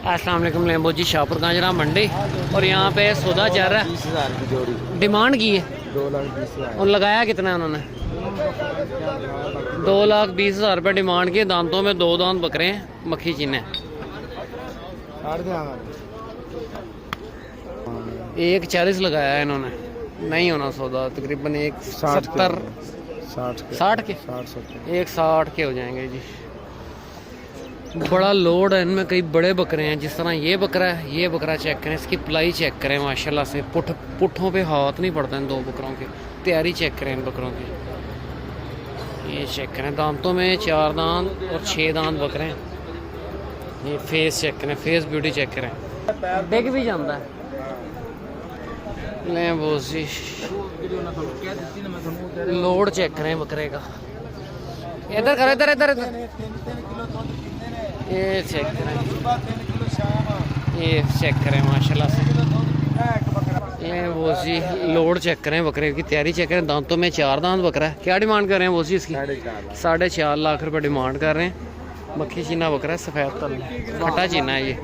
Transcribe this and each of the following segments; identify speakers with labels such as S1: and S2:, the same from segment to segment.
S1: अस्सलाम वालेकुम लेम्बो जी, शाहपुर गांजरा मंडी। और यहाँ पे सौदा चल रहा है।
S2: 20,000 की जोड़ी,
S1: डिमांड की है
S2: 2,20,000।
S1: और लगाया कितना है उन्होंने? 2,20,000 रुपये डिमांड की। दांतों में 2 दांत बकरे हैं, मक्खी चीने। 1,40 लगाया है इन्होंने। नहीं होना सौदा, तकरीबन 1,70 60 के 1,60 के हो जाएंगे जी। बड़ा लोड है इनमें, कई बड़े बकरे हैं। जिस तरह ये बकरा है, ये बकरा चेक करें, इसकी प्लाई चेक करें माशाल्लाह से। पुट्ठों पे हाथ नहीं पड़ता इन 2 बकरों के। तैयारी चेक करें इन बकरों की, ये चेक करें। दांतों में 4 दांत और 6 दांत बकरे हैं। ये फेस चेक करें, फेस ब्यूटी चेक करें। डिग भी जाता है। ले बोस जी, लोड चेक करें बकरे का। इधर करो, इधर इधर इधर। ये चेक करें, ये चेक करें माशाल्लाह से। ये वो जी लोड चेक करें, बकरे की तैयारी चेक करें। दांतों में 4 दांत बकरा है। क्या डिमांड कर रहे हैं वो जी इसकी? 4.5 लाख रुपए डिमांड कर रहे हैं। मक्खी चीना बकरा है, सफ़ेद तल फटा चीना है। ये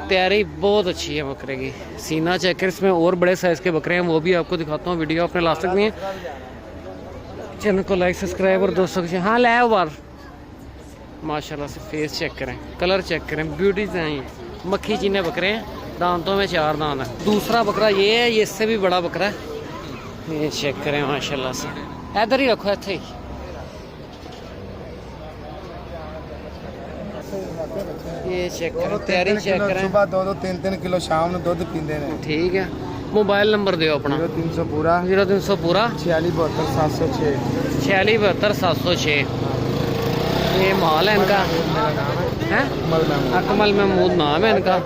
S1: तैयारी बहुत अच्छी है बकरे की। सीना चेक करें, इसमें और बड़े साइज़ के बकरे हैं, वो भी आपको दिखाता हूँ। वीडियो आपने ला सकती हैं। चैनल को लाइक सब्सक्राइब और दोस्तों के हाँ ले बार माशाल्लाह से। फेस चेक करें, कलर चेक करें, ब्यूटी से हैं। मक्खी चीने बकरे हैं, दांतों में 4 दांत है। दूसरा बकरा ये है, ये इससे भी बड़ा बकरा है। ये चेक करें माशाल्लाह से। इधर ही रखो, ऐसे ही। ये चेक करें, तैयारी चेक करें।
S2: सुबह 2-2 3-3 किलो शाम में दूध पींदे ने।
S1: ठीक है, मोबाइल नंबर दो अपना।
S2: 0300 पूरा
S1: 0300 पूरा
S2: 46 706
S1: 46 706। ये माल है इनका है, अकमल महमूद नाम है इनका।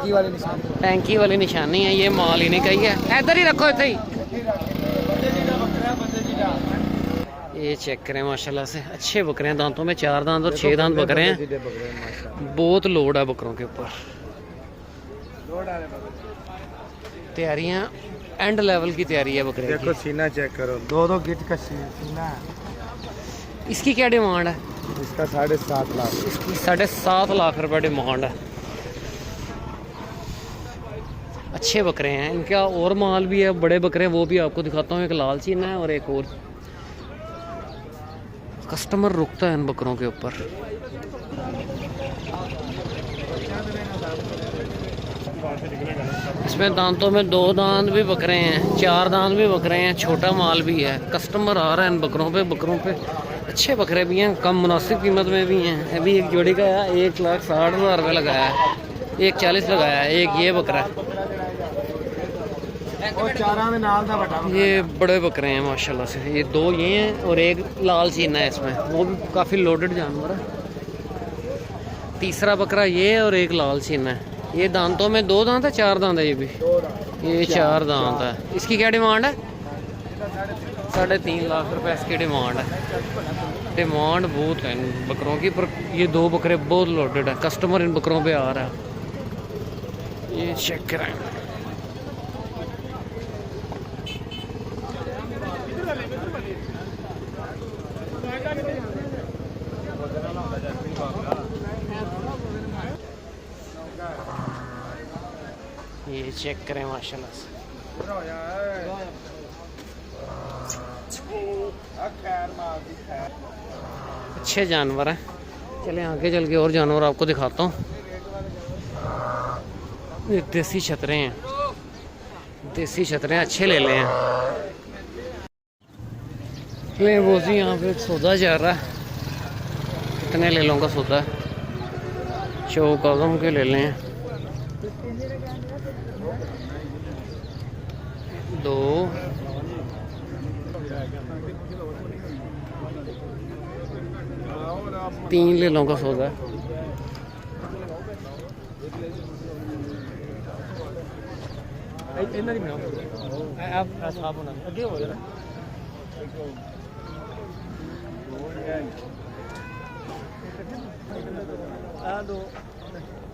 S1: टैंकी वाली निशानी है। ये माल ही नहीं कही है। इधर ही रखो, ऐसे ही। ये चेक करें माशाल्लाह से, अच्छे बकरे हैं। दांतों में 4 दांत और 6 दांत बकरे हैं। बहुत लोड है बकरों के ऊपर। तैयारियां एंड लेवल की तैयारी है बकरे
S2: देखो, सीना चेक करो, 2-2 गिट का सीना है।
S1: इसकी क्या डिमांड है?
S2: इसका 7.5 लाख।
S1: इसकी 7.5 लाख रुपए डिमांड है। अच्छे बकरे हैं इनका। और माल भी है, बड़े बकरे हैं, वो भी आपको दिखाता हूँ। एक लाल चीना है और एक और। कस्टमर रुकता है इन बकरों के ऊपर। इसमें दांतों में 2 दांत भी बकरे हैं, 4 दांत भी बकरे हैं, छोटा माल भी है। कस्टमर आ रहा है इन बकरों पे। अच्छे बकरे भी हैं, कम मुनासिब कीमत में भी हैं। अभी एक जोड़ी का है 1,60,000 रुपये लगाया है, 1,40 लगाया है। एक ये बकरा है, ये बड़े बकरे हैं माशाल्लाह से। ये 2 ये हैं और एक लाल चीना है इसमें, वो भी काफ़ी लोडेड जानवर है। तीसरा बकरा ये है और एक लाल चीना है। ये दांतों में 2 दांत है, 4 दांत है। ये भी ये 4 दांत है। इसकी क्या डिमांड है? 3.5 लाख रुपए इसकी डिमांड है। डिमांड बहुत है इन बकरों की, पर ये 2 बकरे बहुत लोडेड है। कस्टमर इन बकरों पे आ रहा है। ये चेक कराएं। ये चेक करें माशाल्लाह से। अच्छे जानवर हैं। चले आगे चल के और जानवर आपको दिखाता हूँ। ये देसी छतरे हैं, देसी छतरे अच्छे ले लें। ले वो जी, यहाँ पे सौदा चल रहा है। कितने ले लूँगा सौदा? 4 के ले लें। 2 3 ले लूँगा सौदा।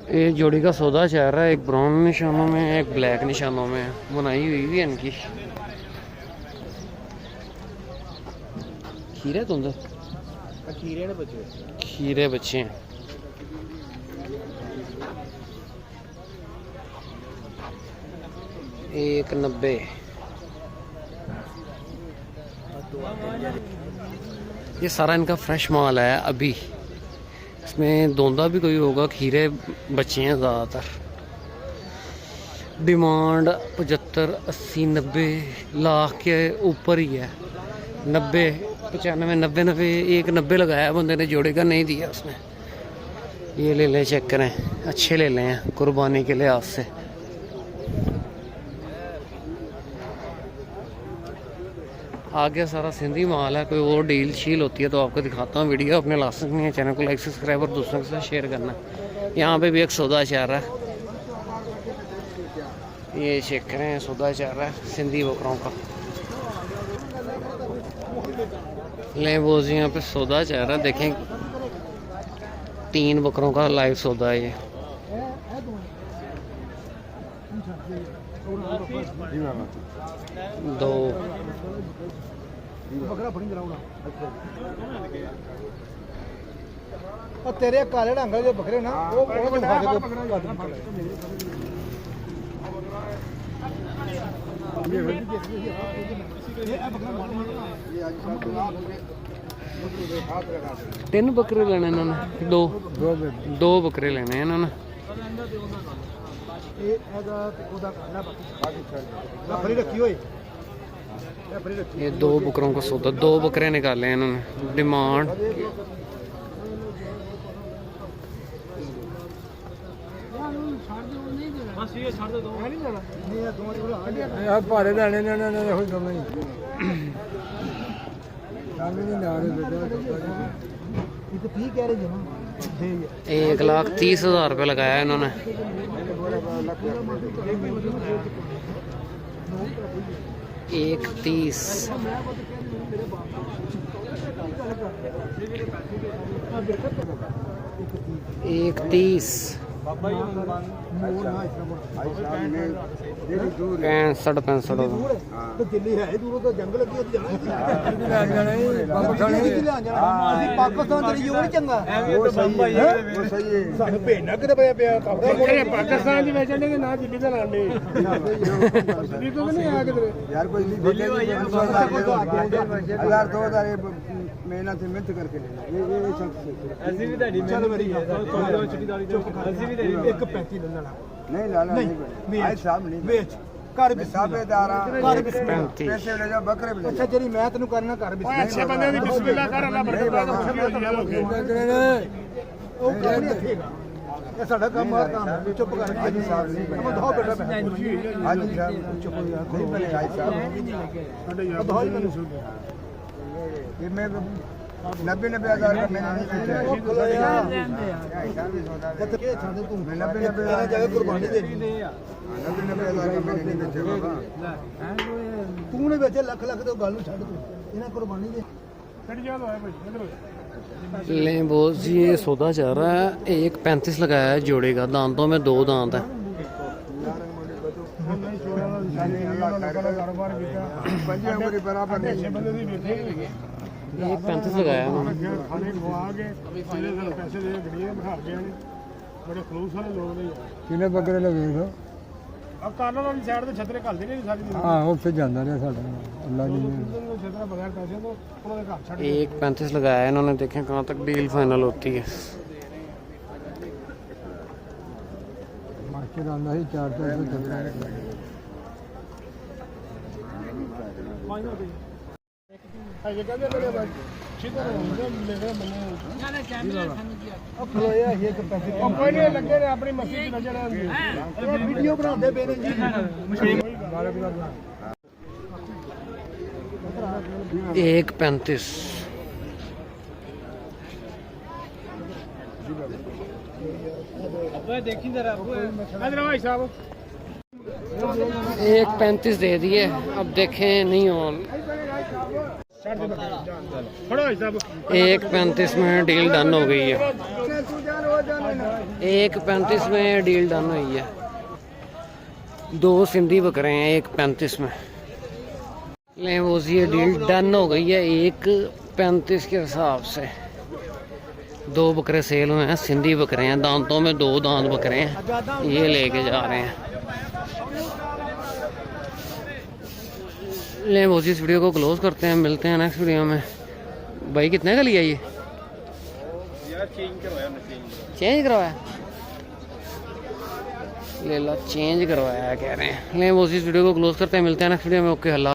S1: ये जोड़ी का सौदा चल रहा है। एक ब्राउन निशानों में, एक ब्लैक निशानों में बुनाई हुई है इनकी। खीरे तुंदे खीरे बच्चे हैं। 190। ये सारा इनका फ्रेश माल है अभी। इसमें दोंदा भी कोई होगा, खीरे बचे हैं ज़्यादातर। डिमांड 75, 80, 90 लाख के ऊपर ही है। 90, 95, 90, 190 लगाया बंदे ने, जोड़े का नहीं दिया उसने। ये ले लें, चेक करें, अच्छे ले लें कुर्बानी के लिहाज से। आगे सारा सिंधी माल है। कोई और डील शील होती है तो आपको दिखाता हूँ वीडियो। अपने लास्ट तक नहीं है, चैनल को लाइक सब्सक्राइब और दूसरों के साथ शेयर करना। यहाँ पे भी एक सौदा चल रहा है, ये चेक करें, सौदा चल रहा है सिंधी बकरों का। ले वो जी, यहाँ पे सौदा चल रहा है, देखें 3 बकरों का लाइव सौदा है ये। दो
S2: तेरे काले रंग के बकरे ना वो
S1: तीन बकरे लेने इन्होंने, दो बकरे लेने इन्होंने। ये 2 बकरों को सौदा, 2 बकरे निकाले इन्होंने। डिमांड
S2: भारे लेने ने
S1: 1,30,000 रुपये लगाया इन्होंने। 1,30,000। 1,30,000 65
S2: दिल्ली है दूर तो जंगल पाकिस्तान चंगा भेजना कि पाकिस्तान ना दिल्ली का लाने यार कोई 2,000 महीना से मेहनत करके लेना ये ऐसी भी दाढ़ी चलो मेरी एक 35 ले लेना नहीं लाना नहीं भाई साहब नहीं बेच कर भी साबेदार कर भी पैसे ले जाओ बकरे भी अच्छा जेरी मैं तैनू करना कर भी अच्छे बंदे दी बिस्मिल्लाह कर अल्लाह बरकत ओ कर रखेगा ये साडा काम है काम चुप कर हाजी साहब नहीं हम दो बेटा हाजी साहब चुप नहीं बने हाजी साहब साडे यार बहुत नहीं सुन ये मैं 90,000 का मैंने नहीं बेचा के छाड़े तू 90,000 जगह कुर्बानी दे 90,000 का मैंने नहीं बेचा बाबा तूने बेचे लाख तो गालू छाड़ तू इना कुर्बानी दे कट जा लो है भाई इधर
S1: ले बोल जी, ये सौदा चल रहा है। 1,35,000 लगाया है जोड़े का। दांतों में 2 दांत है। 1,35,000 लगाया उन्होंने।
S2: कितने बकरे लगे हो
S3: ਕਾਨਾਂ ਵਾਲੀ ਸਾਈਡ ਤੇ ਛਤਰੇ ਘੱਲਦੇ ਨੇ ਸਾਰੀ
S2: ਹਾਂ ਉੱਥੇ ਜਾਂਦਾ ਰਿਹਾ ਸਾਡਾ ਅੱਲਾ ਜੀ
S3: ਛਤਰਾ ਬਗੈਰ ਪੈਸੇ ਤੋਂ ਉਹਨਾਂ ਦੇ ਘਰ ਛੱਡ
S1: 1,35,000 लगाया है इन्होंने। देखें कहाँ तक डील फाइनल होती है।
S2: ਮਾਰਕੀਟ ਆਉਂਦਾ ਸੀ 400 ਚੱਲਦਾ
S3: ਇਹ ਕਹਿੰਦੇ ਮੇਰੇ ਬਾਈ ਸਿੱਧਾ ਮੇਰੇ ਮੰਨੇ
S2: अब खलोया ये तो पैसे
S3: ਉਹ ਕੋਈ ਨਹੀਂ ਲੱਗੇ ਨੇ ਆਪਣੀ ਮਸਤੀ ਚ ਨਜ਼ਰ ਆਉਂਦੇ
S2: ये वीडियो बनाते पे ने जी
S3: ਗਾਲੇ ਬਣਾ
S1: 1,35,000
S3: ਅੱਬਾ ਦੇਖੀ ਜਰਾ ਇਧਰ ਭਾਈ ਸਾਹਿਬ
S1: 1,35,000 दे दिए। अब देखें नहीं हो।
S3: ਛੱਡ ਦੇ ਫੜੋ ਭਾਈ ਸਾਹਿਬ
S1: 1,35,000 में डील डन हो गई है। 1,35,000 में डील डन हुई है। 2 सिंधी बकरे हैं 1,35,000 में। ले वो जी, ये डील डन हो गई है 1,35,000 के हिसाब से। 2 बकरे सेल हुए हैं, सिंधी बकरे हैं। दांतों में 2 दांत बकरे हैं। ये लेके जा रहे हैं। ले वो इस वीडियो को क्लोज करते हैं, मिलते हैं नेक्स्ट वीडियो में। भाई कितने का लिया ये
S3: यार चेंज करवाया
S1: चेंज करवाया? ले लो चेंज करवाया कह रहे हैं। ले वो इस वीडियो को क्लोज करते हैं, मिलते हैं नेक्स्ट वीडियो में। ओके अल्लाह।